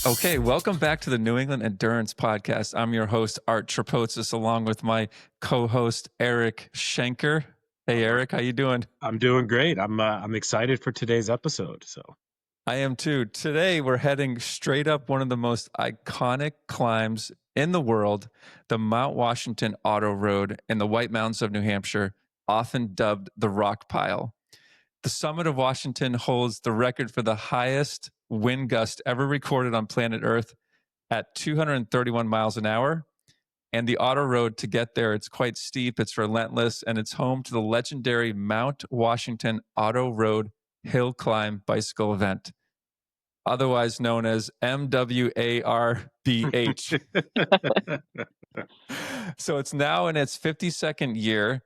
Okay, welcome back to the New England Endurance Podcast. I'm your host, Art Trapotsis, along with my co-host, Eric Schenker. Hey, Eric, how you doing? I'm doing great. I'm excited for today's episode. So I am too. Today, we're heading straight up one of the most iconic climbs in the world, the Mount Washington Auto Road in the White Mountains of New Hampshire, often dubbed the Rockpile. The summit of Washington holds the record for the highest wind gust ever recorded on planet Earth at 231 miles an hour. And the auto road to get there, it's quite steep, it's relentless, and it's home to the legendary Mount Washington Auto Road Hillclimb bicycle event, otherwise known as MWARBH. So it's now in its 52nd year,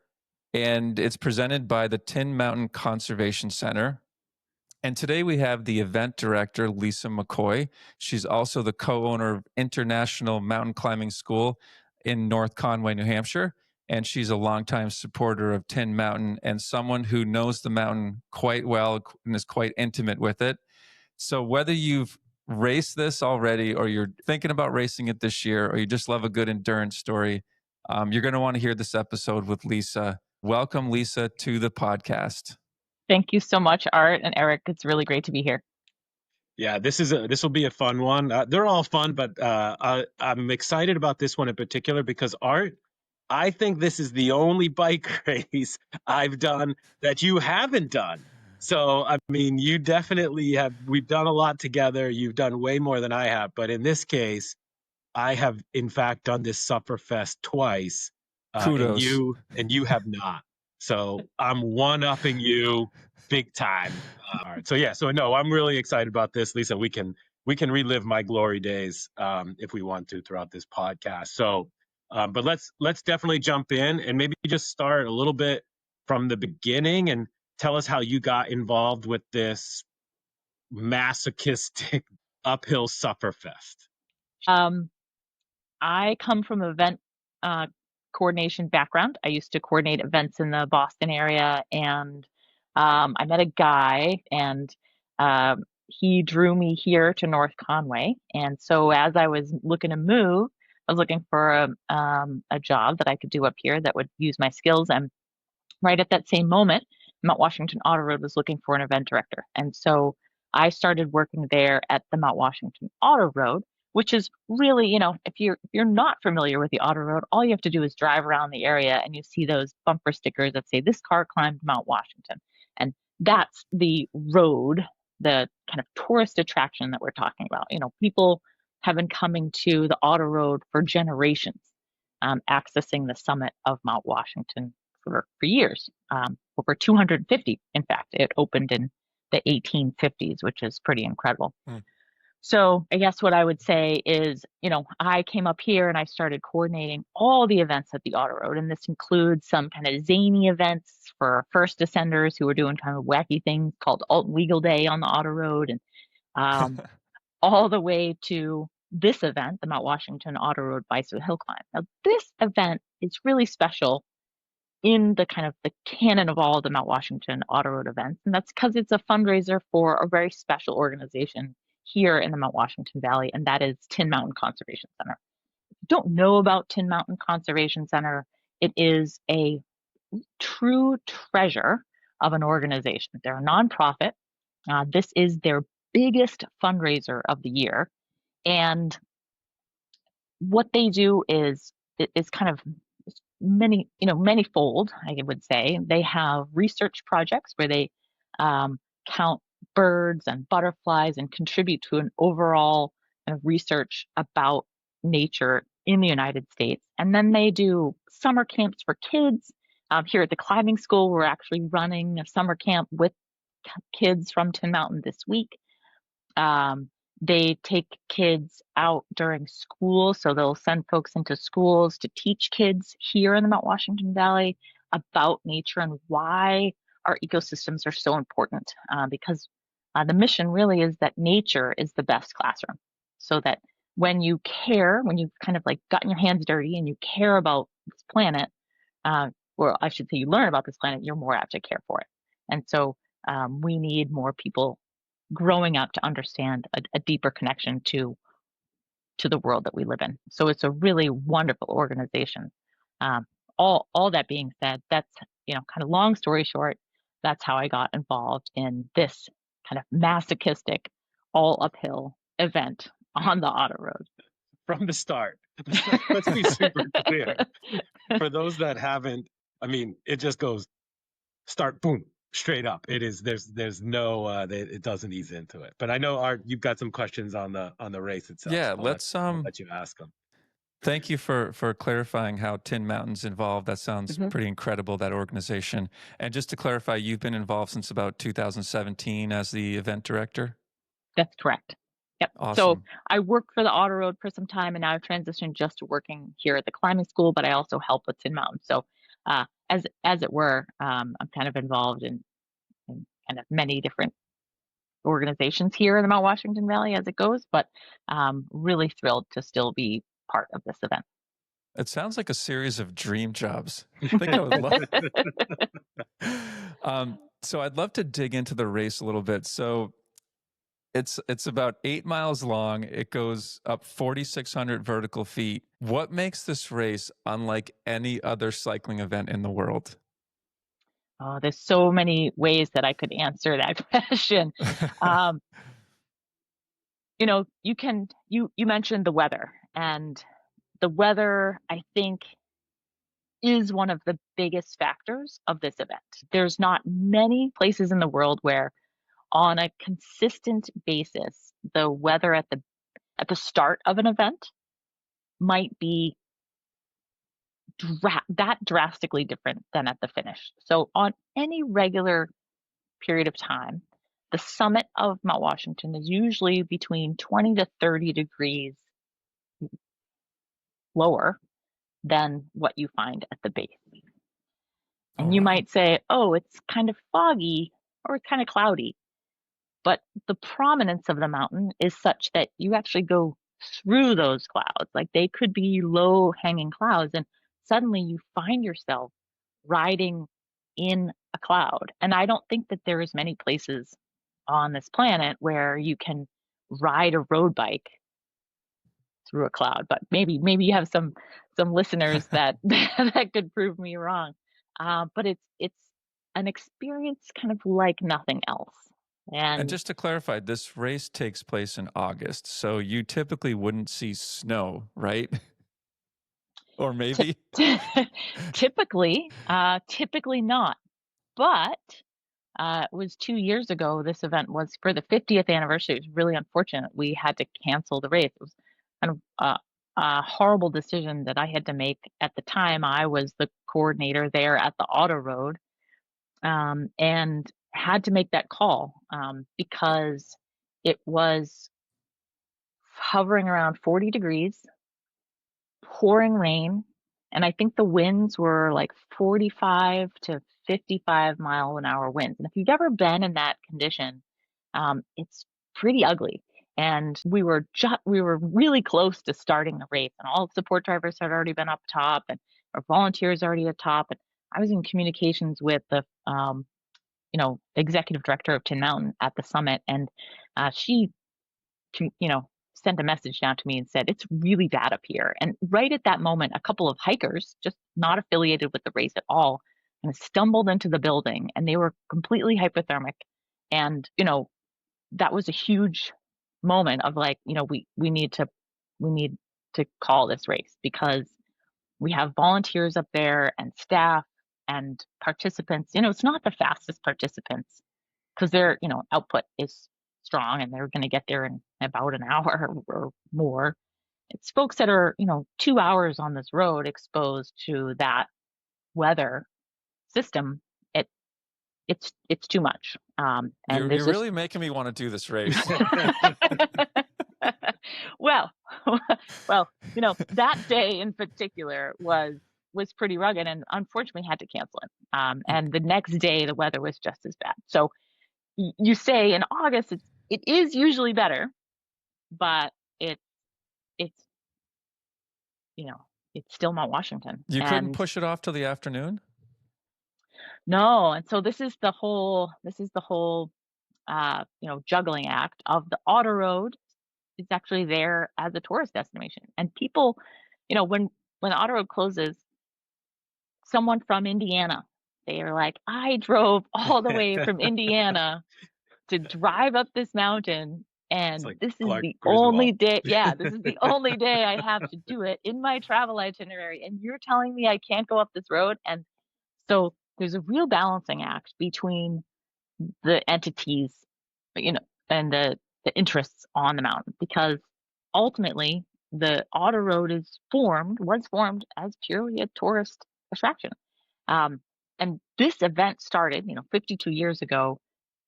and it's presented by the Tin Mountain Conservation Center. And today we have the event director, Lisa McCoy. She's also the co-owner of International Mountain Climbing School in North Conway, New Hampshire. And she's a longtime supporter of Tin Mountain and someone who knows the mountain quite well and is quite intimate with it. So whether you've raced this already or you're thinking about racing it this year or you just love a good endurance story, you're going to want to hear this episode with Lisa. Welcome, Lisa, to the podcast. Thank you so much, Art and Eric. It's really great to be here. yeah, this will be a fun one. They're all fun, but I'm excited about this one in particular because Art, I think this is the only bike race I've done that you haven't done. So I mean, you definitely have. We've done a lot together. You've done way more than I have, but in this case, I have in fact done this Sufferfest twice, Kudos. and you have not. So I'm one-upping you big time. All right. So yeah. So no, I'm really excited about this, Lisa. We can relive my glory days if we want to throughout this podcast. So, but let's definitely jump in and maybe just start a little bit from the beginning and tell us how you got involved with this masochistic uphill Sufferfest. I come from an event coordination background. I used to coordinate events in the Boston area, and I met a guy, and he drew me here to North Conway. And so, as I was looking to move, I was looking for a job that I could do up here that would use my skills. And right at that same moment, Mount Washington Auto Road was looking for an event director, and so I started working there at the Mount Washington Auto Road, which is really, if you're not familiar with the Auto Road, all you have to do is drive around the area and you see those bumper stickers that say this car climbed Mount Washington. And that's the road, the kind of tourist attraction that we're talking about. People have been coming to the Auto Road for generations, accessing the summit of Mount Washington for years, over 250. In fact, it opened in the 1850s, which is pretty incredible. So I guess what I would say is, I came up here and I started coordinating all the events at the Auto Road. And this includes some kind of zany events for first ascenders who are doing kind of wacky things called Alt Legal Day on the Auto Road, and all the way to this event, the Mount Washington Auto Road Bicycle Hillclimb. Now, this event is really special in the kind of the canon of all the Mount Washington Auto Road events. And that's because it's a fundraiser for a very special organization here in the Mount Washington Valley, and that is Tin Mountain Conservation Center. If you don't know about Tin Mountain Conservation Center, it is a true treasure of an organization. They're a nonprofit. This is their biggest fundraiser of the year. And what they do is kind of manyfold, I would say. They have research projects where they count birds and butterflies and contribute to an overall kind of research about nature in the United States. And then they do summer camps for kids. Here at the climbing school, we're actually running a summer camp with kids from Tin Mountain this week. They take kids out during school, so they'll send folks into schools to teach kids here in the Mount Washington Valley about nature and why our ecosystems are so important, because the mission really is that nature is the best classroom, so that when you've kind of like gotten your hands dirty and you care about this planet, or I should say you learn about this planet, you're more apt to care for it. And so we need more people growing up to understand a deeper connection to to the world that we live in. So it's a really wonderful organization. All that being said, that's, kind of long story short, that's how I got involved in this kind of masochistic, all uphill event on the auto road. From the start. Let's be super clear. For those that haven't, I mean, it just goes start, boom, straight up. It is there's no it doesn't ease into it. But I know Art, you've got some questions on the race itself. Yeah, So I'll let you ask them. thank you for clarifying how Tin Mountain's involved. That sounds Mhm. pretty incredible, that organization. And just to clarify, you've been involved since about 2017 as the event director? That's correct. Yep. So Awesome. I worked for the auto road for some time, and now I've transitioned just to working here at the climbing school, but I also help with Tin Mountain. So as it were, I'm kind of involved in kind of many different organizations here in the Mount Washington Valley as it goes, but really thrilled to still be part of this event. It sounds like a series of dream jobs. I think I would love. So I'd love to dig into the race a little bit. So it's about 8 miles long. It goes up 4,600 vertical feet. What makes this race unlike any other cycling event in the world? Oh, there's so many ways that I could answer that question. Um, you mentioned the weather, and the weather, I think, is one of the biggest factors of this event. There's not many places in the world where, on a consistent basis, the weather at the start of an event might be that drastically different than at the finish. So on any regular period of time, the summit of Mount Washington is usually between 20 to 30 degrees lower than what you find at the base. Oh, And you wow. might say, oh, it's kind of foggy or it's kind of cloudy. But the prominence of the mountain is such that you actually go through those clouds. Like they could be low hanging clouds, and suddenly you find yourself riding in a cloud. And I don't think that there is many places on this planet where you can ride a road bike through a cloud. But maybe you have some listeners that that could prove me wrong. But it's an experience kind of like nothing else. And And just to clarify, this race takes place in August, so you typically wouldn't see snow, right? Or Ty- maybe? typically not. But it was 2 years ago. This event was for the 50th anniversary. It was really unfortunate. We had to cancel the race. It was kind of a horrible decision that I had to make at the time. I was the coordinator there at the auto road, and had to make that call because it was hovering around 40 degrees, pouring rain, and I think the winds were like 45 to 55-mile-an-hour winds. And if you've ever been in that condition, it's pretty ugly. And we were really close to starting the race, and all the support drivers had already been up top, and our volunteers already at top. And I was in communications with the executive director of Tin Mountain at the summit, and she sent a message down to me and said, it's really bad up here. And right at that moment, a couple of hikers, just not affiliated with the race at all, kind of stumbled into the building, and they were completely hypothermic. And, that was a huge moment of like, we need to call this race because we have volunteers up there and staff and participants. It's not the fastest participants because their output is strong and they're going to get there in about an hour or more. It's folks that are 2 hours on this road exposed to that weather system. It's too much, and You're there's just really making me want to do this race. well well that day in particular was pretty rugged, and unfortunately had to cancel it, and the next day the weather was just as bad. So you say in August it is usually better, but it's you know it's still Mount Washington. You couldn't And push it off till the afternoon? no, and so this is the whole juggling act of the auto road is actually there as a tourist destination. And people, when the auto road closes, someone from Indiana, they are like, I drove all the way from Indiana to drive up this mountain, It's and like this is Clark the only Griswold. day. Yeah, this is the only day I have to do it in my travel itinerary, and you're telling me I can't go up this road? And so there's a real balancing act between the entities, and the interests on the mountain, because ultimately the auto road was formed as purely a tourist attraction. Um, and this event started, 52 years ago,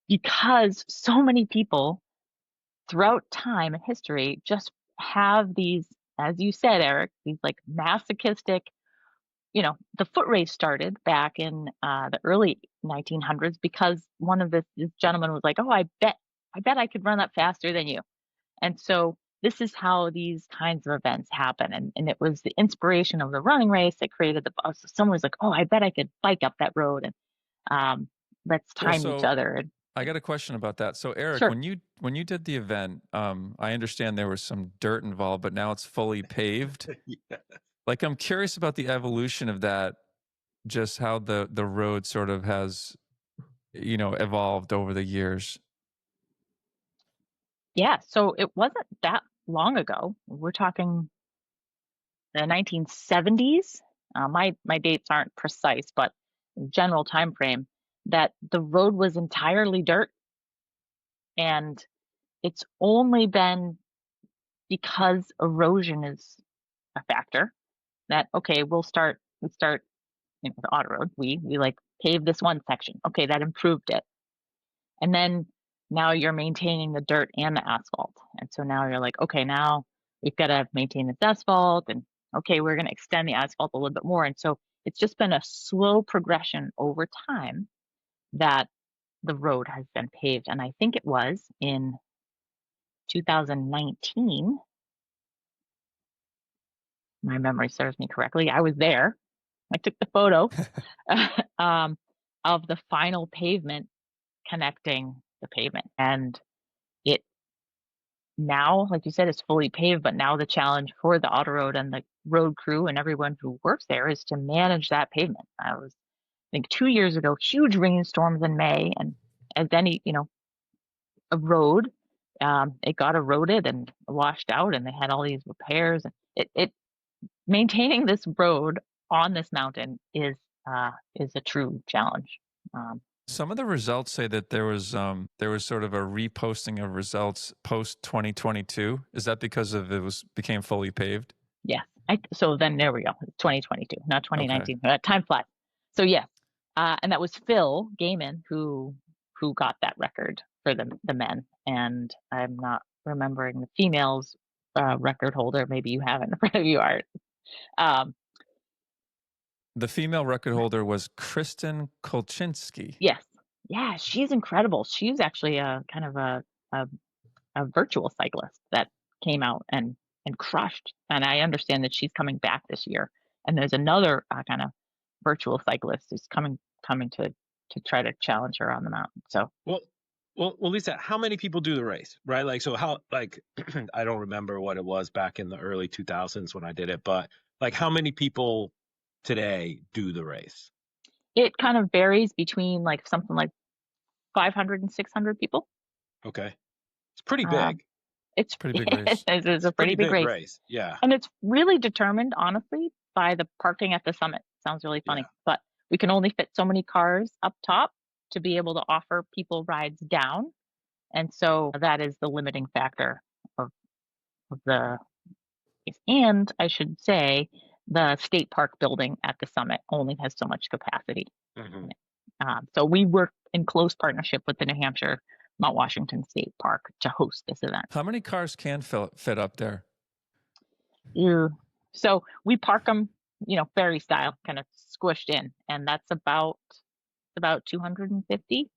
because so many people throughout time and history just have these, as you said, Eric, these like masochistic, the foot race started back in the early 1900s because one of this gentleman was like, oh, I bet I could run up faster than you. And so this is how these kinds of events happen. And it was the inspiration of the running race that created the bus. So someone was like, oh, I bet I could bike up that road, and let's Cool. time each So other. I got a question about that. So Eric, Sure. when you did the event, I understand there was some dirt involved, but now it's fully paved. Yeah. Like, I'm curious about the evolution of that, just how the road sort of has, evolved over the years. Yeah. So it wasn't that long ago. We're talking the 1970s. My dates aren't precise, but general time frame, that the road was entirely dirt, and it's only been because erosion is a factor that, okay, we start, the auto road, we like pave this one section, okay, that improved it, and then now you're maintaining the dirt and the asphalt, and so now you're like, okay, now we've got to maintain this asphalt, and okay, we're going to extend the asphalt a little bit more. And so it's just been a slow progression over time that the road has been paved. And I think it was in 2019, my memory serves me correctly, I was there, I took the photo um, of the final pavement connecting the pavement. And it now, like you said, is fully paved, but now the challenge for the auto road and the road crew and everyone who works there is to manage that pavement. I think 2 years ago, huge rainstorms in May, and as any, a road, it got eroded and washed out, and they had all these repairs. And it maintaining this road on this mountain is a true challenge. Some of the results say that there was sort of a reposting of results post 2022. Is that because of became fully paved? Yes. So then there we go. 2022, not 2019. Okay. Time flies. So yes, and that was Phil Gaiman who got that record for the men, and I'm not remembering the females record holder. Maybe you have it in front of you, Art. The female record holder was Kristen Kolchinsky. Yes. Yeah, she's incredible. She's actually a kind of a virtual cyclist that came out and crushed. And I understand that she's coming back this year. And there's another kind of virtual cyclist who's coming to try to challenge her on the mountain. So well, Lisa, how many people do the race, right? Like, so how, like, I don't remember what it was back in the early 2000s when I did it, but like, how many people today do the race? it kind of varies between like something like 500 and 600 people. Okay, it's pretty Um, big. it's Pretty big race. it's a pretty big race. Yeah. And it's really determined, honestly, by the parking at the summit. Sounds really funny, Yeah. but we can only fit so many cars up top to be able to offer people rides down. And so that is the limiting factor of the race. And I should say, the state park building at the summit only has so much capacity. Mhm. So we work in close partnership with the New Hampshire Mount Washington State Park to host this event. How many cars can fit up there? So we park them, ferry style, kind of squished in, and that's about 250.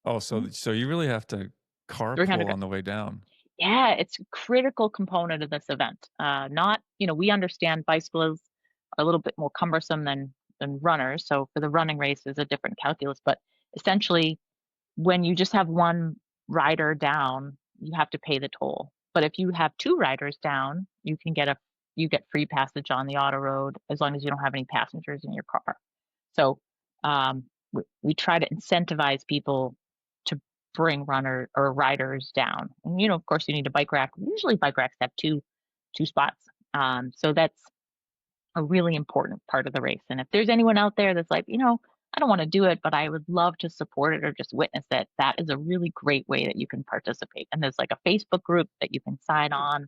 Oh, so you really have to carpool 300. on the way down. Yeah, it's a critical component of this event. Not, we understand bicycles are a little bit more cumbersome than runners. So for the running race is a different calculus, but essentially when you just have one rider down, you have to pay the toll. But if you have 2 riders down, you get free passage on the auto road as long as you don't have any passengers in your car. So, we try to incentivize people to bring runner or riders down. And, of course, you need a bike rack. Usually bike racks have two spots. So that's a really important part of the race. And if there's anyone out there that's like, I don't want to do it, but I would love to support it or just witness it, that is a really great way that you can participate. And there's like a Facebook group that you can sign on.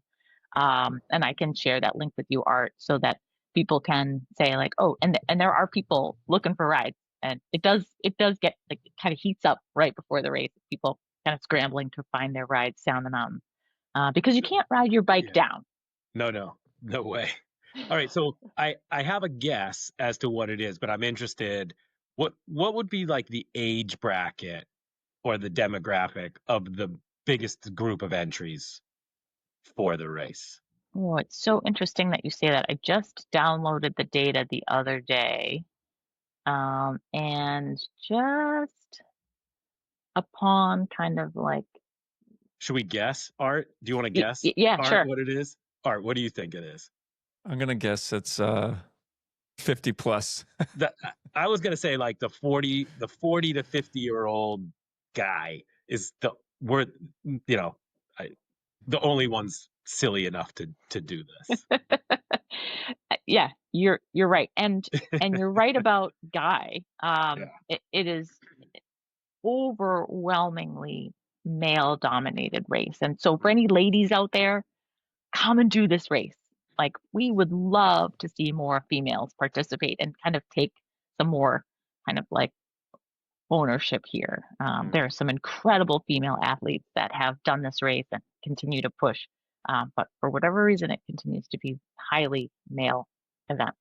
And I can share that link with you, Art, so that people can say like, oh, and there are people looking for rides. And it does get like, it kind of heats up right before the race. People kind of scrambling to find their rides down the mountain because you can't ride your bike down. No way. All right, so I have a guess as to what it is, but I'm interested. What would be like the age bracket or the demographic of the biggest group of entries for the race? Oh, it's so interesting that you say that. I just downloaded the data the other day, and just upon kind of like, Should we guess, Art? Do you want to guess, yeah, Art, sure. what it is? Art, what do you think it is? I'm gonna guess it's 50 plus. I was gonna say like the 40 to 50-year-old guy is the only ones silly enough to do this. Yeah, you're right, and you're right about Guy. Yeah. It is overwhelmingly male dominated race, and so for any ladies out there, come and do this race. Like, we would love to see more females participate and kind of take some more kind of like ownership here. There are some incredible female athletes that have done this race and continue to push, but for whatever reason, it continues to be highly male event.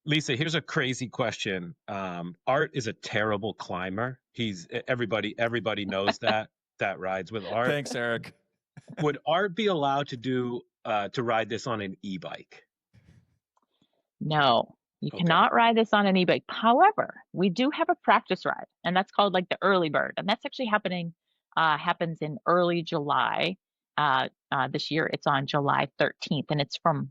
Lisa, here's a crazy question. Art is a terrible climber. Everybody knows that rides with Art. Thanks, Eric. Would Art be allowed to ride this on an e-bike? No, you Okay. cannot ride this on an e-bike. However, we do have a practice ride, and that's called like the early bird, and that's actually happens in early July. This year, it's on July 13th, and it's from,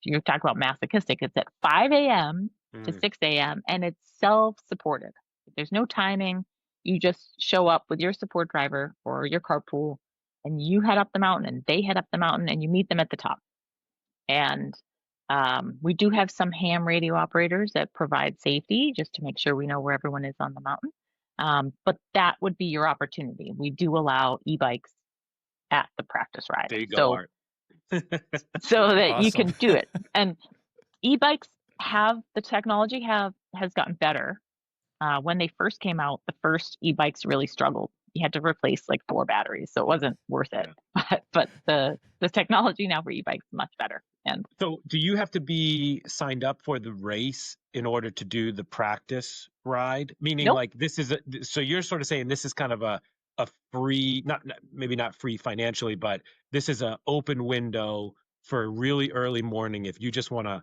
you talk about masochistic, it's at 5 a.m. to 6 a.m. and it's self-supported. There's no timing. You just show up with your support driver or your carpool, and you head up the mountain, and they head up the mountain, and you meet them at the top. And we do have some ham radio operators that provide safety just to make sure we know where everyone is on the mountain. But that would be your opportunity. We do allow e-bikes at the practice ride. There you go, Art. So that you can Awesome. do it. And e-bikes the technology has gotten better. When they first came out, the first e-bikes really struggled. You had to replace like 4 batteries, so it wasn't worth it. Yeah. But the technology now for e-bikes is much better. And so, do you have to be signed up for the race in order to do the practice ride? Meaning, nope. like so you're sort of saying this is kind of a free, maybe not free financially, but this is an open window for a really early morning if you just want to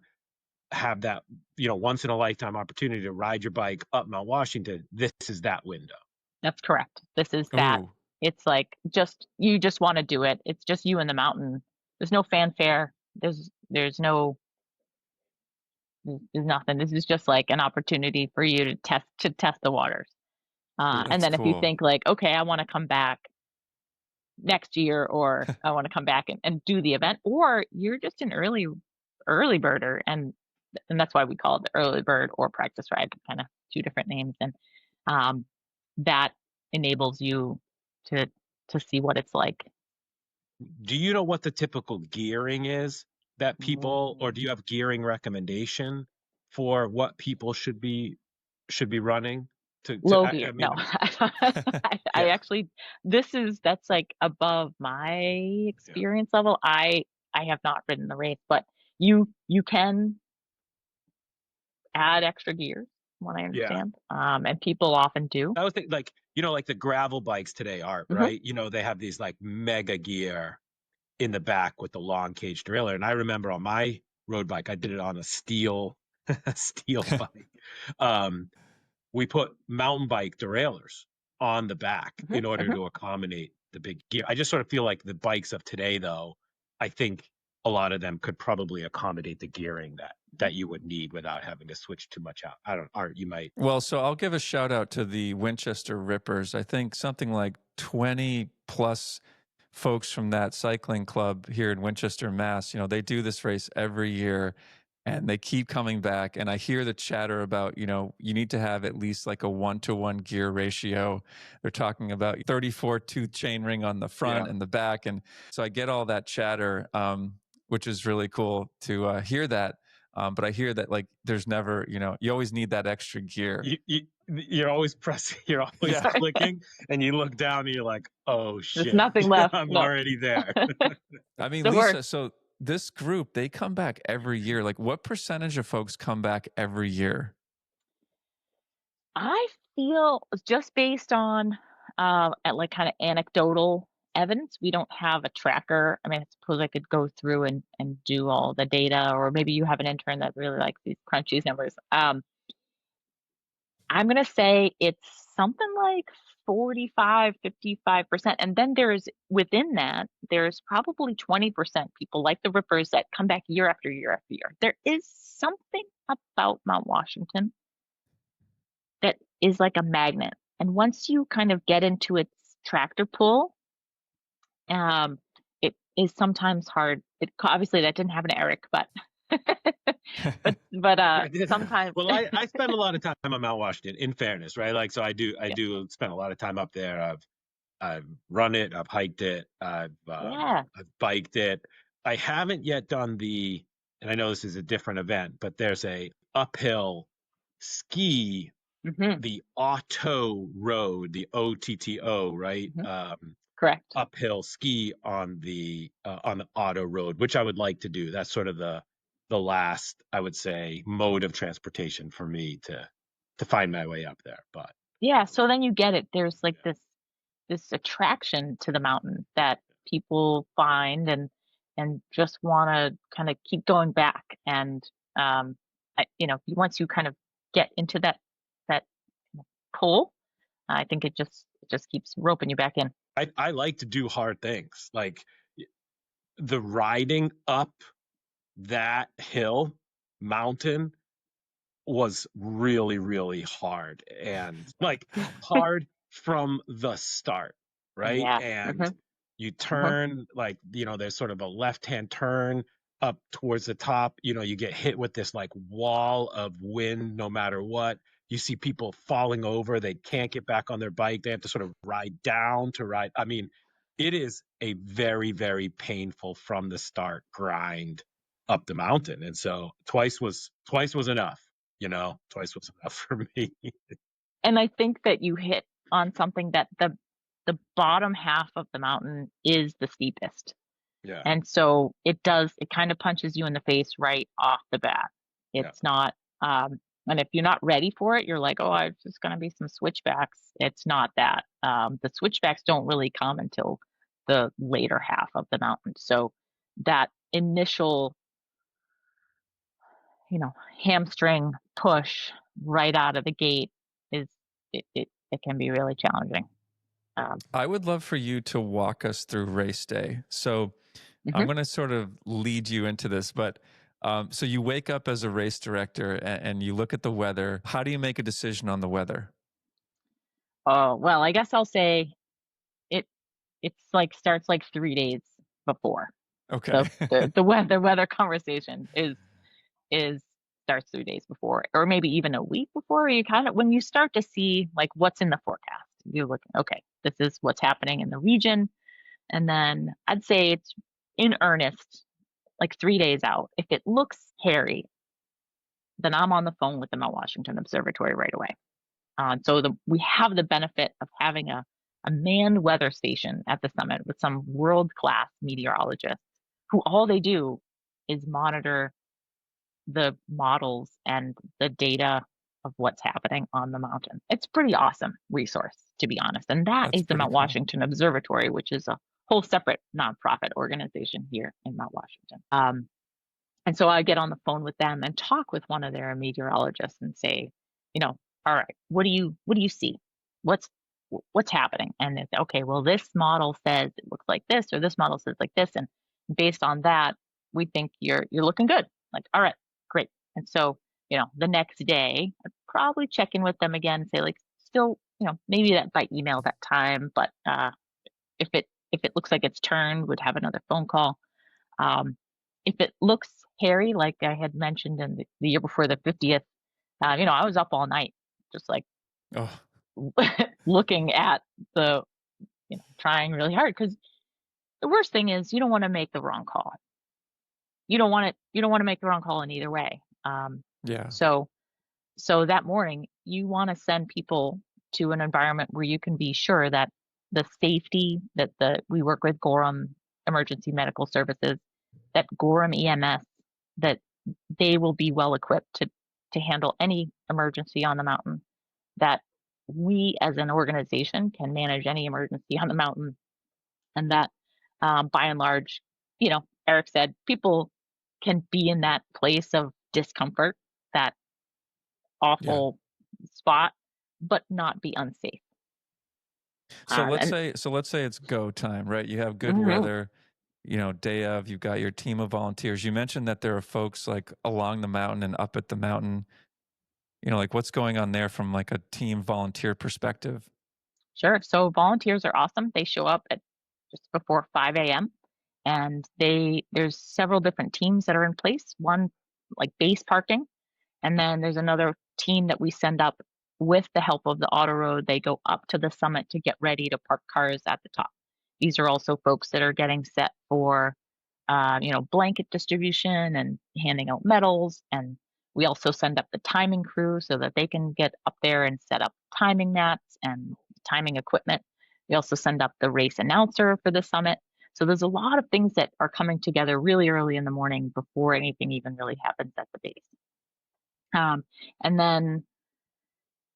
have that once in a lifetime opportunity to ride your bike up Mount Washington. This is that window. That's correct. This is that. Ooh. It's like you just want to do it. It's just you and the mountain. There's no fanfare. There's nothing. This is just like an opportunity for you to test the waters. And then if you think like, okay, I want to come back next year, or I want to come back and do the event, or you're just an early birder, and that's why we call it the early bird or practice ride, kind of 2 different names. And that enables you to see what it's like. Do you know what the typical gearing is that people, or do you have gearing recommendation for what people should be running? Low gear. No, I Yeah. actually, that's like above my experience level. I have not ridden the race, but you can add extra gears, from what I understand. And people often do. I was thinking like the gravel bikes today are right. They have these like mega gear in the back with the long cage derailleur, and I remember on my road bike I did it on a steel bike. We put mountain bike derailleurs on the back in order to accommodate the big gear. I just sort of feel like the bikes of today, though, I think a lot of them could probably accommodate the gearing that you would need without having to switch too much out. I don't, Art, you might. Well, so I'll give a shout out to the Winchester Rippers. I think something like 20 plus folks from that cycling club here in Winchester, Mass. They do this race every year and they keep coming back. And I hear the chatter about, you need to have at least like a 1-to-1 gear ratio. They're talking about 34 tooth chain ring on the front and the back. And so I get all that chatter, which is really cool to hear that. But I hear that like there's never, you always need that extra gear. You're always pressing, you're always clicking, and you look down and you're like, oh shit, there's nothing left. I'm already there. I mean, The Lisa, worst. so this group, they come back every year. Like what percentage of folks come back every year? I feel just based on at like kind of anecdotal evidence, we don't have a tracker. I mean, I suppose I could go through and do all the data, or maybe you have an intern that really likes these crunchy numbers. I'm going to say it's something like 45, 55%. And then within that, there's probably 20% people like the Rippers that come back year after year after year. There is something about Mount Washington that is like a magnet. And once you kind of get into its tractor pull, it is sometimes hard. Obviously that didn't happen to Eric, but sometimes. Well, I spend a lot of time on Mount Washington, in fairness, right? Like, so I do spend a lot of time up there. I've run it, I've hiked it, I've biked it. I haven't yet done and I know this is a different event, but there's a uphill ski, the Otto Road, the OTTO, right? Correct. Uphill ski on the Otto Road, which I would like to do. That's sort of the last, I would say, mode of transportation for me to find my way up there. But yeah, so then you get it. There's like this attraction to the mountain that people find and just want to kind of keep going back. And once you kind of get into that pull, I think it just keeps roping you back in. I like to do hard things, like the riding up that hill mountain was really, really hard, and like hard from the start, right? Yeah. And you turn, like, there's sort of a left-hand turn up towards the top, you get hit with this like wall of wind no matter what. You see people falling over, they can't get back on their bike, they have to sort of ride down to ride. I mean, it is a very, very painful from the start grind up the mountain. And so twice was enough. Twice was enough for me. And I think that you hit on something, that the bottom half of the mountain is the steepest. Yeah. And so it kind of punches you in the face right off the bat. It's not, and if you're not ready for it, you're like, oh, it's just going to be some switchbacks. It's not that. The switchbacks don't really come until the later half of the mountain. So that initial, hamstring push right out of the gate it can be really challenging. I would love for you to walk us through race day. So I'm going to sort of lead you into this, but so you wake up as a race director and you look at the weather. How do you make a decision on the weather? Oh, well, I guess I'll say it's like starts like 3 days before. Okay. The weather conversation is starts 3 days before, or maybe even a week before. You kind of, when you start to see like what's in the forecast, you're looking, okay, this is what's happening in the region. And then I'd say it's in earnest like 3 days out. If it looks hairy, then I'm on the phone with the Mount Washington Observatory right away. So we have the benefit of having a manned weather station at the summit with some world-class meteorologists who all they do is monitor the models and the data of what's happening on the mountain. It's a pretty awesome resource, to be honest. And that's is the Mount Washington Observatory, which is a whole separate nonprofit organization here in Mount Washington. And so I get on the phone with them and talk with one of their meteorologists and say, all right, what do you see? What's what's happening? And it's okay, well, this model says it looks like this, or this model says like this. And based on that, we think you're looking good. Like, all right, great. And so, the next day, I'd probably check in with them again and say, like, still, maybe that by email that time, but if it looks like it's turned, would have another phone call. If it looks hairy, like I had mentioned in the year before the 50th, I was up all night, just like Oh, looking at the, trying really hard, because the worst thing is you don't want to make the wrong call. You don't want to make the wrong call in either way. yeah. So that morning, you want to send people to an environment where you can be sure that the safety that we work with Gorham Emergency Medical Services, that Gorham EMS, that they will be well equipped to handle any emergency on the mountain, that we as an organization can manage any emergency on the mountain, and that by and large, Eric said, people can be in that place of discomfort, that awful spot, but not be unsafe. So let's And say it's go time, right? You have good Mhm. weather, day of, you've got your team of volunteers. You mentioned that there are folks like along the mountain and up at the mountain. Like what's going on there from like a team volunteer perspective? Sure. So volunteers are awesome. They show up at just before 5 a.m. and there's several different teams that are in place. One like base parking, and then there's another team that we send up with the help of the auto road. They go up to the summit to get ready to park cars at the top. These are also folks that are getting set for, blanket distribution and handing out medals. And we also send up the timing crew so that they can get up there and set up timing mats and timing equipment. We also send up the race announcer for the summit. So there's a lot of things that are coming together really early in the morning before anything even really happens at the base. And then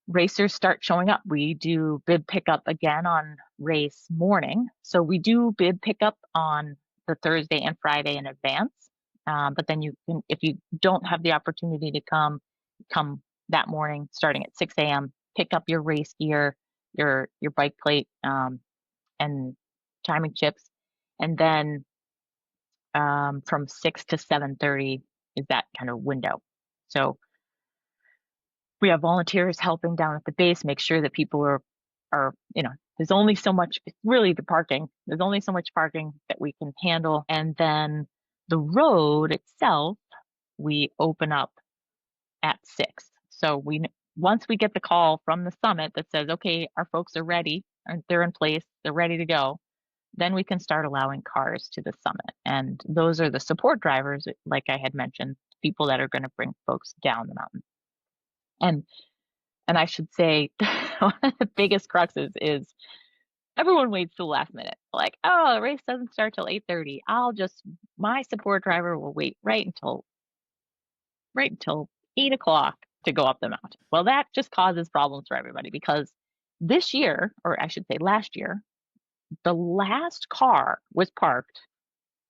racers start showing up. We do bib pickup again on race morning. So we do bib pickup on the Thursday and Friday in advance. But then you can, if you don't have the opportunity to come that morning, starting at 6 a.m., pick up your race gear, your bike plate, and timing chips, and then from 6 to 7:30 is that kind of window. So we have volunteers helping down at the base, make sure that people are there's only so much, really the parking, there's only so much parking that we can handle. And then the road itself, we open up at 6. So once we get the call from the summit that says, okay, our folks are ready, or they're in place, they're ready to go, then we can start allowing cars to the summit. And those are the support drivers, like I had mentioned, people that are going to bring folks down the mountain. And I should say, one of the biggest cruxes is everyone waits till the last minute. Like, oh, the race doesn't start till 8:30. My support driver will wait right until 8 o'clock to go up the mountain. Well, that just causes problems for everybody, because this year, or I should say last year, the last car was parked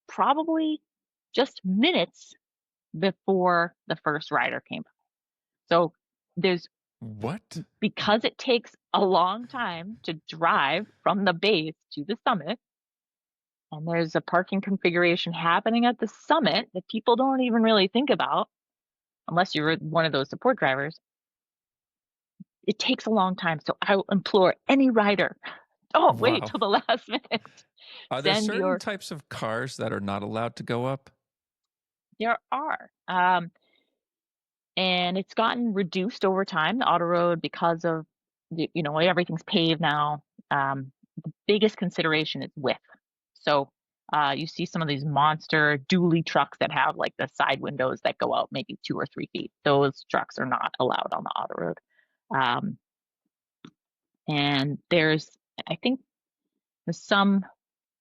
probably just minutes before the first rider came by. So there's What? because it takes a long time to drive from the base to the summit, and there's a parking configuration happening at the summit that people don't even really think about unless you're one of those support drivers. It takes a long time. So I will implore any rider, don't wait Wow. till the last minute. Are there certain types of cars that are not allowed to go up? There are. And it's gotten reduced over time, the auto road, because of everything's paved now. The biggest consideration is width. So you see some of these monster dually trucks that have like the side windows that go out maybe 2 or 3 feet. Those trucks are not allowed on the auto road. And I think there's some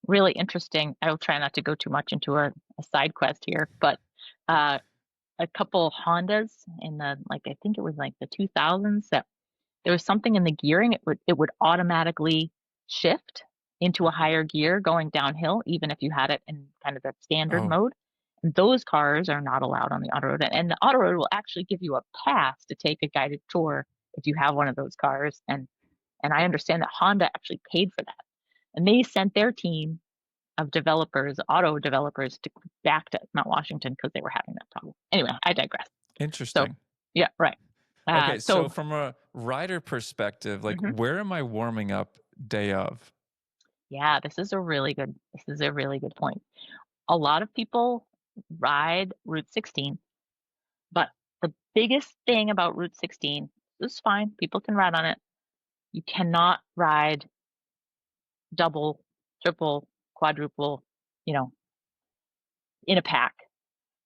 really interesting, I'll try not to go too much into a side quest here, but a couple Hondas in the, I think it was like the 2000s, that there was something in the gearing. It would automatically shift into a higher gear going downhill, even if you had it in kind of the standard mode. And those cars are not allowed on the auto road. And the auto road will actually give you a pass to take a guided tour if you have one of those cars. And And I understand that Honda actually paid for that. And they sent their team of developers, auto developers, back to Mount Washington because they were having that problem. Anyway, I digress. Interesting. So, yeah, right. Okay, so from a rider perspective, like where am I warming up day of? Yeah, this is a really good point. A lot of people ride Route 16, but the biggest thing about Route 16, this is fine, people can ride on it. You cannot ride double, triple, quadruple, you know, in a pack.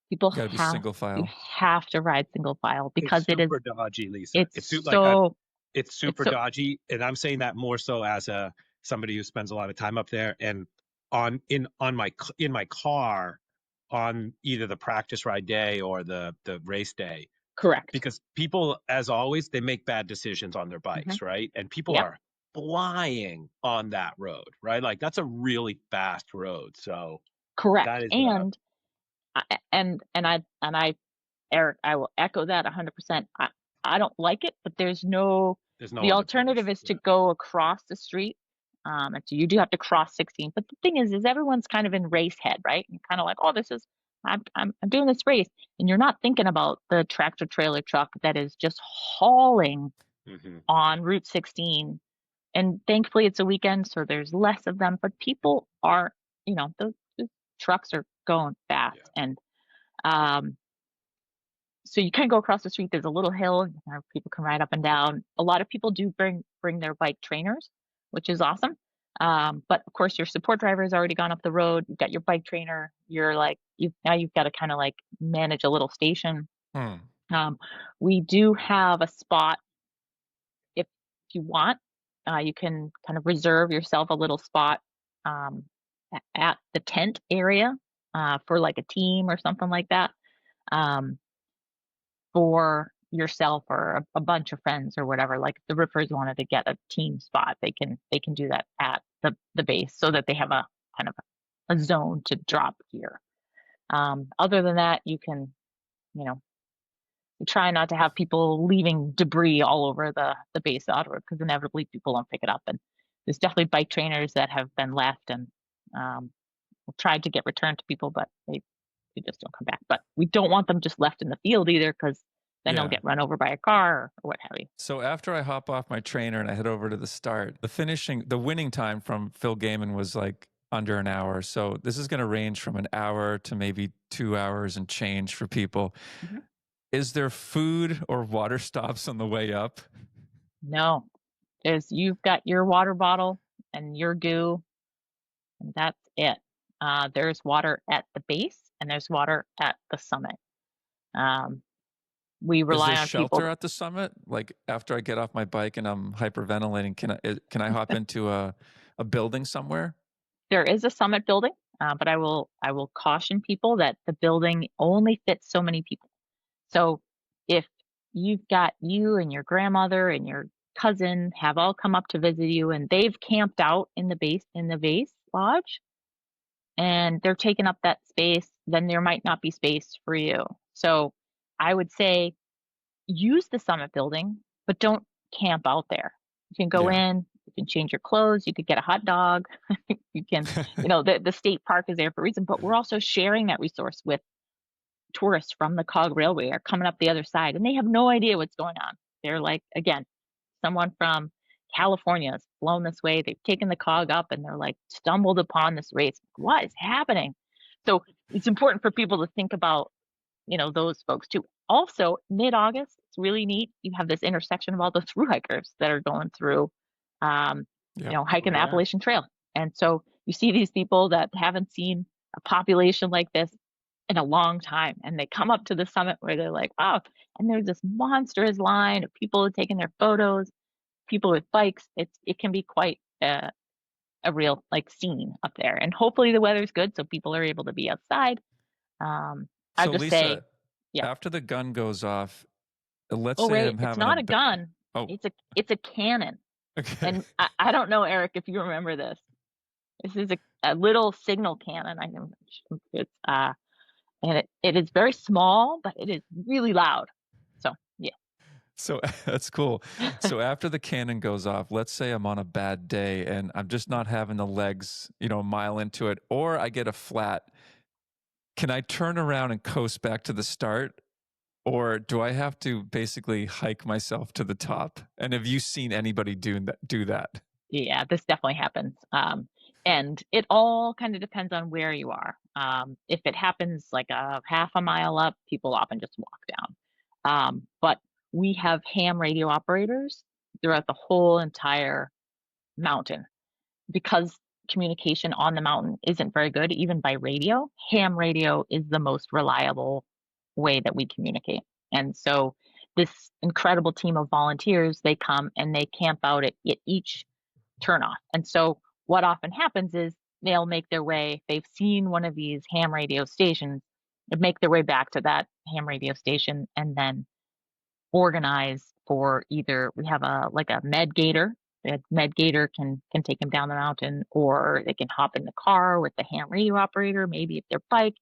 People Got to be single you file. have to ride single file because it's it is super dodgy, Lisa. it's so It's super dodgy, and I'm saying that more so as somebody who spends a lot of time up there. And in my car on either the practice ride day or the race day. correct. Because people, as always, they make bad decisions on their bikes, right? And people are flying on that road, right? Like that's a really fast road. So correct. that is And Eric, I will echo that 100%. I don't like it, but there's no the alternative is to go across the street. And so you do have to cross 16. But the thing is everyone's kind of in race head, right? And kind of like, oh, I'm doing this race, and you're not thinking about the tractor trailer truck that is just hauling on Route 16. And thankfully it's a weekend, so there's less of them. But people are, the trucks are going fast, and so you kind of go across the street. There's a little hill, people can ride up and down. A lot of people do bring their bike trainers, which is awesome. But of course, your support driver has already gone up the road. You've got your bike trainer. You're like, you've got to kind of like manage a little station. We do have a spot. If you want, you can kind of reserve yourself a little spot at the tent area for like a team or something like that. For yourself or a bunch of friends or whatever. Like if the Rippers wanted to get a team spot, they can do that at the base so that they have a kind of a zone to drop gear. Other than that, you can, try not to have people leaving debris all over the base of the road, because inevitably people don't pick it up. And there's definitely bike trainers that have been left and tried to get returned to people, but they just don't come back. But we don't want them just left in the field either, because then they'll get run over by a car or what have you. So after I hop off my trainer and I head over to the start, the winning time from Phil Gaiman was like under an hour. So this is going to range from an hour to maybe 2 hours and change for people. Is there food or water stops on the way up? No. You've got your water bottle and your goo, and that's it. There's water at the base and there's water at the summit. We rely on shelter people at the summit. Like after I get off my bike and I'm hyperventilating, can I hop into a building somewhere? There is a summit building, but I will caution people that the building only fits so many people. So if you've got you and your grandmother and your cousin have all come up to visit you and they've camped out in the base lodge and they're taking up that space, then there might not be space for you. So I would say use the summit building, but don't camp out there. You can go in, you can change your clothes, you could get a hot dog. You can, the state park is there for a reason, but we're also sharing that resource with tourists from the Cog Railway are coming up the other side, and they have no idea what's going on. They're like, again, someone from California has flown this way. They've taken the Cog up and they're like stumbled upon this race. What is happening? So it's important for people to think about, those folks too. Also, mid-August, it's really neat. You have this intersection of all the thru hikers that are going through, hiking the Appalachian Trail. And so you see these people that haven't seen a population like this in a long time. And they come up to the summit where they're like, wow. And there's this monstrous line of people taking their photos, people with bikes. It can be quite a real scene up there. And hopefully the weather's good, so people are able to be outside. I just Lisa, say, after the gun goes off, let's say I'm having it's not a gun. Oh. It's a cannon. Okay. And I don't know, Eric, if you remember this. This is a little signal cannon. It's and it is very small, but it is really loud. So yeah. So that's cool. So after the cannon goes off, let's say I'm on a bad day and I'm just not having the legs, a mile into it, or I get a flat. Can I turn around and coast back to the start? Or do I have to basically hike myself to the top? And have you seen anybody do that? Yeah, this definitely happens. And it all kind of depends on where you are. If it happens like a half a mile up, people often just walk down. But we have ham radio operators throughout the whole entire mountain. Because communication on the mountain isn't very good, even by radio, ham radio is the most reliable way that we communicate. And so this incredible team of volunteers, they come and they camp out at each turnoff. And so what often happens is they'll make their way, they've seen one of these ham radio stations, they make their way back to that ham radio station and then organize for either we have a med gator. The med gator can take them down the mountain, or they can hop in the car with the ham radio operator, maybe if they're bike.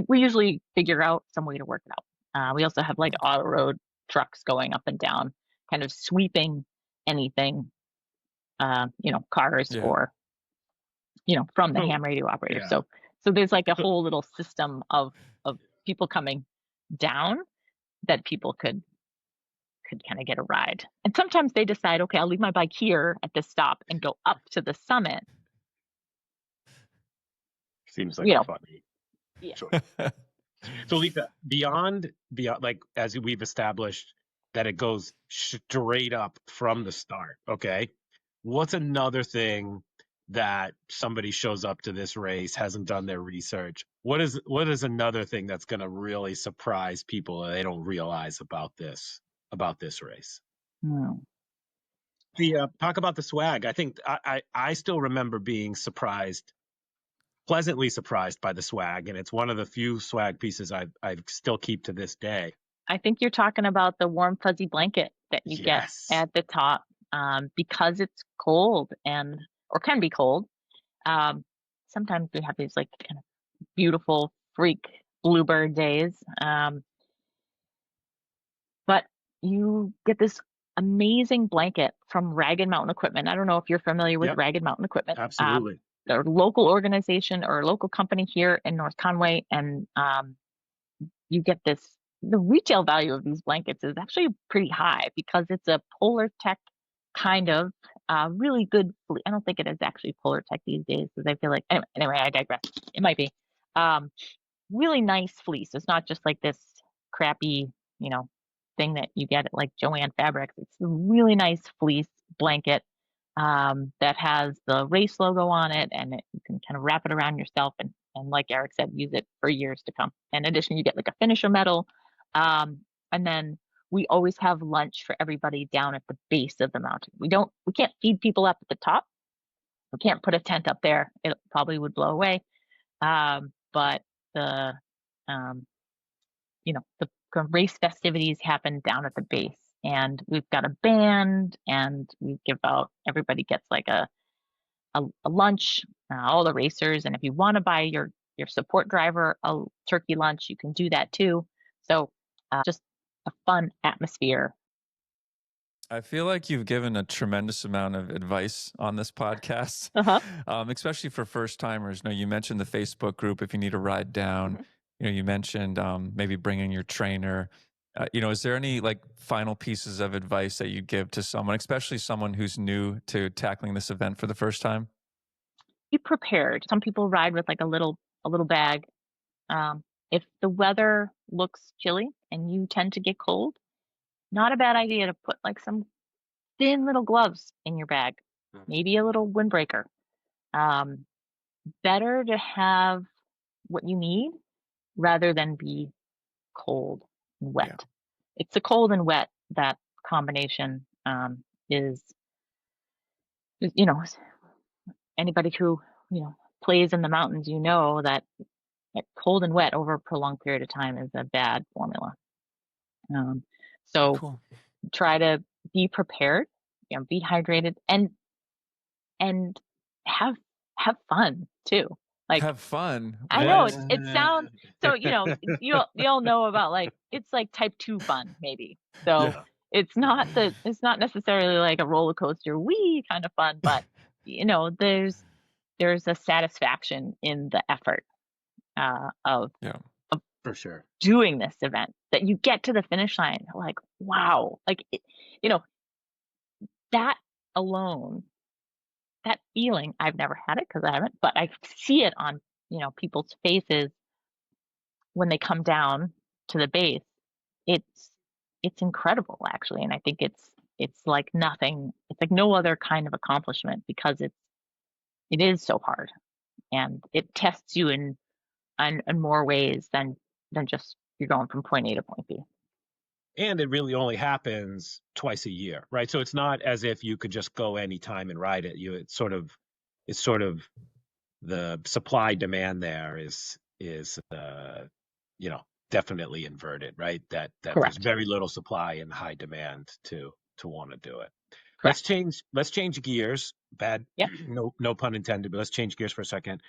We usually figure out some way to work it out. We also have like auto road trucks going up and down, kind of sweeping anything, cars Yeah. or, from the ham radio operator. Yeah. So there's like a whole little system of people coming down that people could kind of get a ride. And sometimes they decide, okay, I'll leave my bike here at this stop and go up to the summit. Seems like a funny Yeah. choice. So Lisa, beyond like as we've established that it goes straight up from the start, okay? What's another thing that somebody shows up to this race, hasn't done their research? What is another thing that's going to really surprise people that they don't realize about this race? Talk about the swag. I think I still remember being pleasantly surprised by the swag, and it's one of the few swag pieces I still keep to this day. I think you're talking about the warm fuzzy blanket that you get at the top, because it's cold or can be cold. Sometimes we have these like kind of beautiful freak bluebird days, but you get this amazing blanket from Ragged Mountain Equipment. I don't know if you're familiar with Ragged Mountain Equipment. Absolutely. They're a local organization or a local company here in North Conway, and you get this. The retail value of these blankets is actually pretty high because it's a Polar Tech kind of really good. I don't think it is actually Polar Tech these days because I feel like anyway, I digress. It might be really nice fleece. It's not just like this crappy, thing that you get at like Joann Fabrics. It's a really nice fleece blanket that has the race logo on it, and you can kind of wrap it around yourself and like Eric said, use it for years to come. In addition, you get like a finisher medal, and then we always have lunch for everybody down at the base of the mountain. We can't feed people up at the top. We can't put a tent up there. It probably would blow away. But the the race festivities happen down at the base, and we've got a band, and we give out. Everybody gets like a lunch, all the racers, and if you want to buy your support driver a turkey lunch, you can do that too. So just a fun atmosphere. I feel like you've given a tremendous amount of advice on this podcast, especially for first timers. You mentioned the Facebook group if you need a ride down. You mentioned maybe bringing your trainer. Is there any like final pieces of advice that you'd give to someone, especially someone who's new to tackling this event for the first time? Be prepared. Some people ride with like a little bag. If the weather looks chilly and you tend to get cold, not a bad idea to put like some thin little gloves in your bag, maybe a little windbreaker. Better to have what you need rather than be cold and wet. Yeah. It's the cold and wet, that combination is, anybody who, plays in the mountains, that cold and wet over a prolonged period of time is a bad formula. So cool. Try to be prepared, be hydrated and have fun too. Like have fun. I know it sounds so, you all know about like it's like type 2 fun maybe. So it's not necessarily like a roller coaster wee kind of fun, but there's a satisfaction in the effort of Yeah. For sure. doing this event, that you get to the finish line like, wow, like that alone, that feeling, I've never had it because I haven't, but I see it on people's faces when they come down to the base. It's incredible, actually, and I think it's like nothing. It's like no other kind of accomplishment, because it is so hard, and it tests you in more ways than just you're going from point A to point B. And it really only happens twice a year, right? So it's not as if you could just go anytime and ride it. It's sort of the supply demand there is definitely inverted, right? That there's Correct. very little supply and high demand to want to do it. Let's Correct. change gears. Bad, Yep. no pun intended, but let's change gears for a second.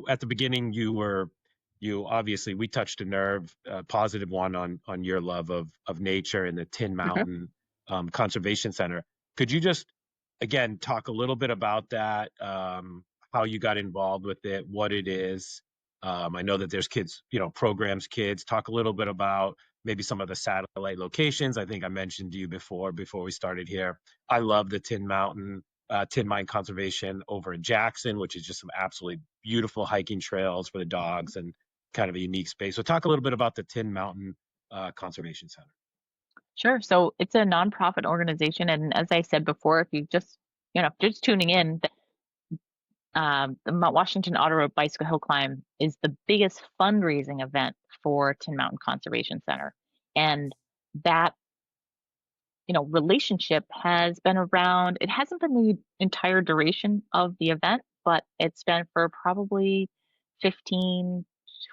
At the beginning, you obviously, we touched a nerve, a positive one on your love of nature and the Tin Hmm. Mountain Conservation Center. Could you just again talk a little bit about that? How you got involved with it, what it is. I know that there's kids, programs, kids. Talk a little bit about maybe some of the satellite locations. I think I mentioned to you before we started here. I love the Tin Mine Conservation over in Jackson, which is just some absolutely beautiful hiking trails for the dogs and kind of a unique space. So talk a little bit about the Tin Mountain Conservation Center. Sure. So it's a nonprofit organization, and as I said before, if you just tuning in, the Mount Washington Auto Road Bicycle Hill Climb is the biggest fundraising event for Tin Mountain Conservation Center, and that relationship has been around. It hasn't been the entire duration of the event, but it's been for probably 15,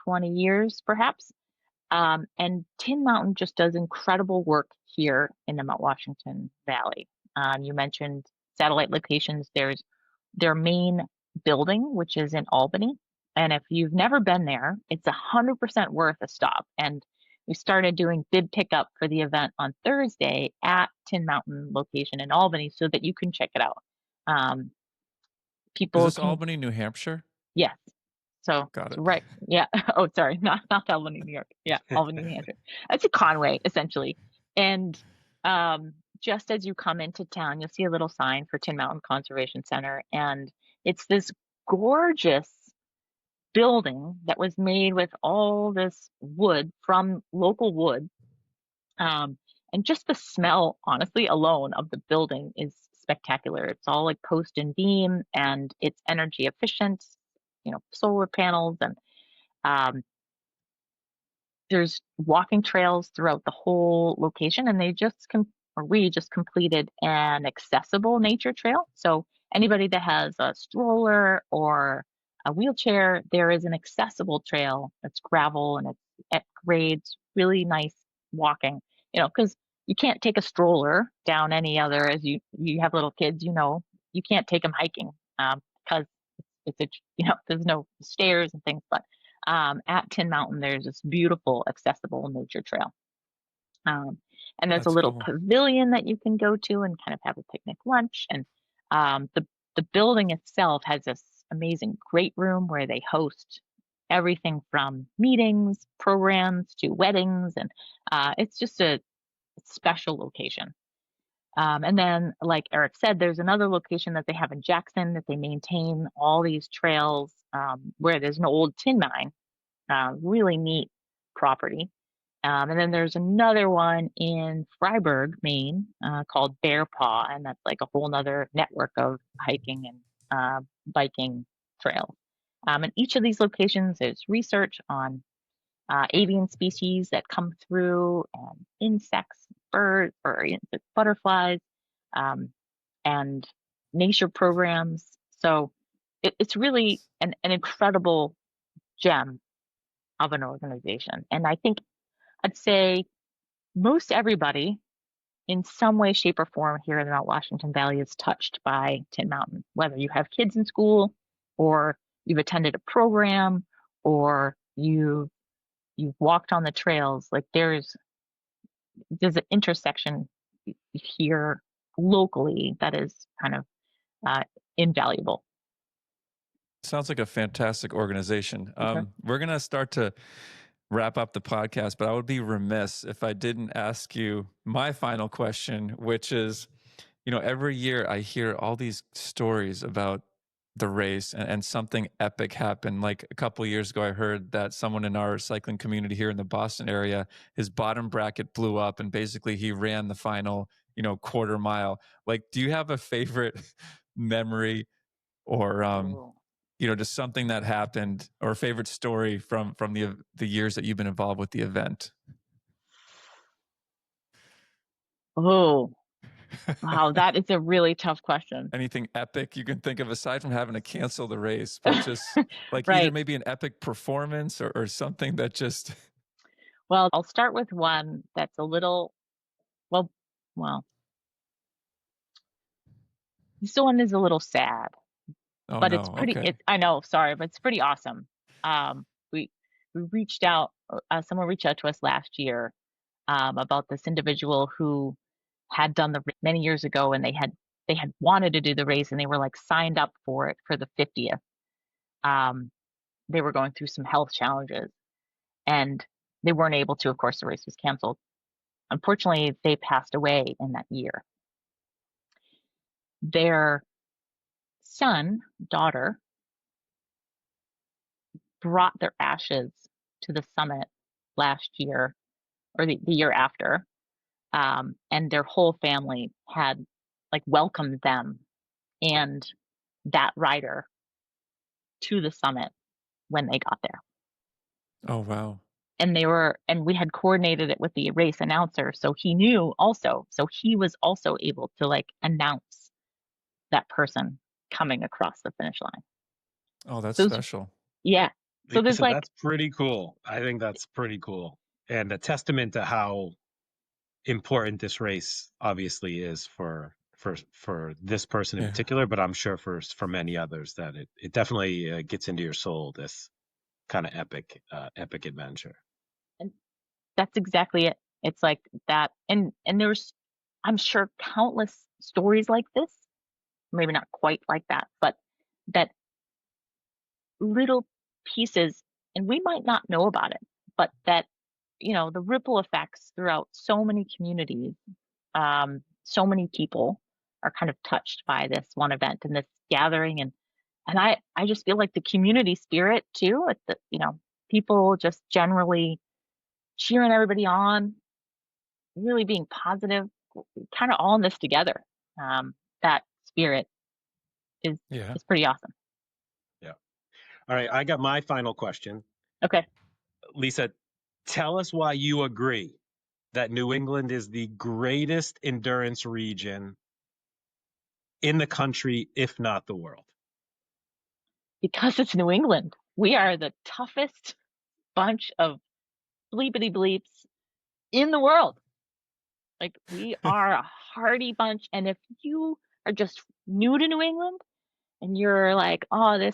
20 years, perhaps. And Tin Mountain just does incredible work here in the Mount Washington Valley. You mentioned satellite locations. There's their main building, which is in Albany. And if you've never been there, it's 100% worth a stop. And we started doing bid pickup for the event on Thursday at Tin Mountain location in Albany, so that you can check it out. Um, Is People this can, Albany, New Hampshire? yes. So Got it's it. right. Yeah. Oh, sorry. Not Albany, New York. Yeah, Albany, New Hampshire. It's a Conway, essentially. And just as you come into town, you'll see a little sign for Tin Mountain Conservation Center, and it's this gorgeous building that was made with all this wood from local wood. Um, and just the smell, honestly, alone of the building is spectacular. It's all like post and beam, and it's energy efficient, solar panels, and um, there's walking trails throughout the whole location. And we just completed an accessible nature trail. So anybody that has a stroller or a wheelchair, there is an accessible trail that's gravel, and it's at grades, really nice walking. Because you can't take a stroller down any other, as you have little kids, you can't take them hiking, because there's no stairs and things. But at Tin Mountain, there's this beautiful accessible nature trail. And there's a That's little cool. pavilion that you can go to and kind of have a picnic lunch. And the building itself has this amazing great room where they host everything from meetings, programs, to weddings, and it's just a special location. And then, like Eric said, there's another location that they have in Jackson that they maintain all these trails, where there's an old tin mine, really neat property. And then there's another one in Freiburg, Maine, called Bear Paw, and that's like a whole nother network of hiking and biking trails. And each of these locations is research on avian species that come through, and insects, birds, or butterflies, um, and nature programs. So it's really an incredible gem of an organization. And I think I'd say most everybody in some way, shape, or form here in the Mount Washington Valley is touched by Tin Mountain, whether you have kids in school, or you've attended a program, or you've walked on the trails. Like there's an intersection here locally that is kind of invaluable. Sounds like a fantastic organization. Okay. We're going to start to wrap up the podcast, but I would be remiss if I didn't ask you my final question, which is, every year I hear all these stories about the race and something epic happened. Like a couple of years ago, I heard that someone in our cycling community here in the Boston area, his bottom bracket blew up and basically he ran the final, quarter mile. Like, do you have a favorite memory or, just something that happened or a favorite story from the years that you've been involved with the event? Oh, wow, that is a really tough question. Anything epic you can think of aside from having to cancel the race, but just like Right. either maybe an epic performance or something that just. Well, I'll start with one that's a little, well, this one is a little sad, Oh but it's no. pretty, Okay. I know, sorry, but it's pretty awesome. We reached out, someone reached out to us last year about this individual who had done the many years ago, and they had wanted to do the race, and they were like signed up for it for the 50th. They were going through some health challenges, and they weren't able to. Of course, the race was canceled. Unfortunately, they passed away in that year. Their daughter brought their ashes to the summit last year or the year after. And their whole family had like welcomed them and that rider to the summit when they got there. Oh wow. And we had coordinated it with the race announcer. So he knew also. So he was also able to like announce that person coming across the finish line. Oh, that's So special. Yeah. So there's like, that's pretty cool. I think that's pretty cool. And a testament to how important this race obviously is for this person in particular, but I'm sure for many others that it definitely gets into your soul, this kind of epic adventure. and that's exactly it. It's like that. And there's, I'm sure, countless stories like this, maybe not quite like that, but that little pieces, and we might not know about it, but that, the ripple effects throughout so many communities, so many people are kind of touched by this one event and this gathering. And I just feel like the community spirit too, people just generally cheering everybody on, really being positive, kind of all in this together. That spirit is pretty awesome. Yeah. All right. I got my final question. Okay. Lisa, tell us why you agree that New England is the greatest endurance region in the country, if not the world. Because it's New England. We are the toughest bunch of bleepity bleeps in the world. Like, we are a hardy bunch. And if you are just new to New England and you're like, oh, I'm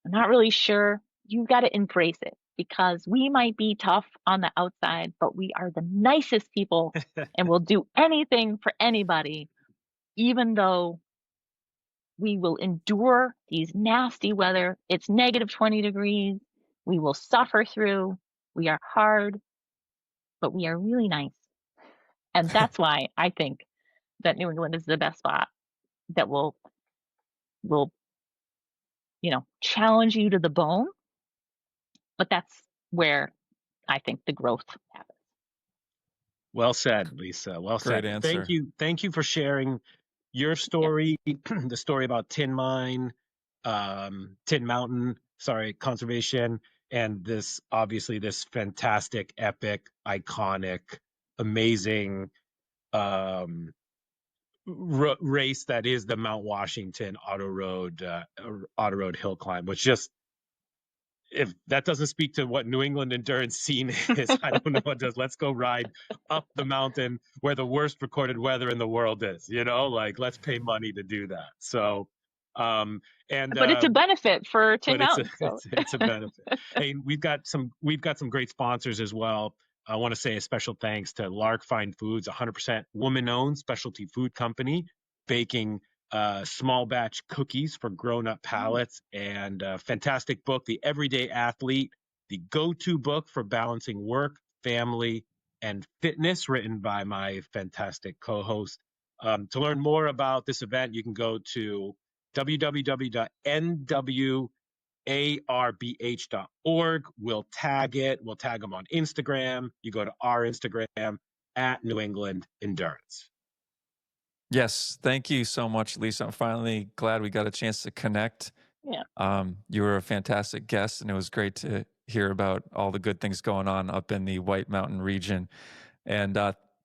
not really sure, you've got to embrace it, because we might be tough on the outside, but we are the nicest people and we'll do anything for anybody, even though we will endure these nasty weather. It's negative 20 degrees. We will suffer through. We are hard, but we are really nice. And that's why I think that New England is the best spot that will challenge you to the bone. But that's where I think the growth happens. Well said, Lisa. Well said. Great answer. Thank you for sharing your story, the story about Tin Mountain conservation, and this fantastic, epic, iconic, amazing race that is the Mount Washington Auto Road Hillclimb, which just, if that doesn't speak to what New England endurance scene is, I don't know what does. Let's go ride up the mountain where the worst recorded weather in the world is, like, let's pay money to do that. So, but it's a benefit for Tin Mountain. It's a benefit. Hey, we've got some great sponsors as well. I want to say a special thanks to Lark Fine Foods, 100% woman-owned specialty food company, baking small batch cookies for grown-up palates, and a fantastic book, The Everyday Athlete, the go-to book for balancing work, family, and fitness, written by my fantastic co-host. To learn more about this event, you can go to www.nwarbh.org. We'll tag it. We'll tag them on Instagram. You go to our Instagram at New England Endurance. Yes, thank you so much, Lisa. I'm finally glad we got a chance to connect. Yeah. You were a fantastic guest, and it was great to hear about all the good things going on up in the White Mountain region. And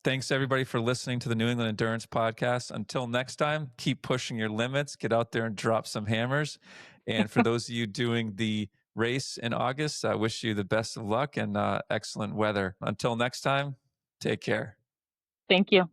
thanks, everybody, for listening to the New England Endurance Podcast. Until next time, keep pushing your limits. Get out there and drop some hammers. And for those of you doing the race in August, I wish you the best of luck and excellent weather. Until next time, take care. Thank you.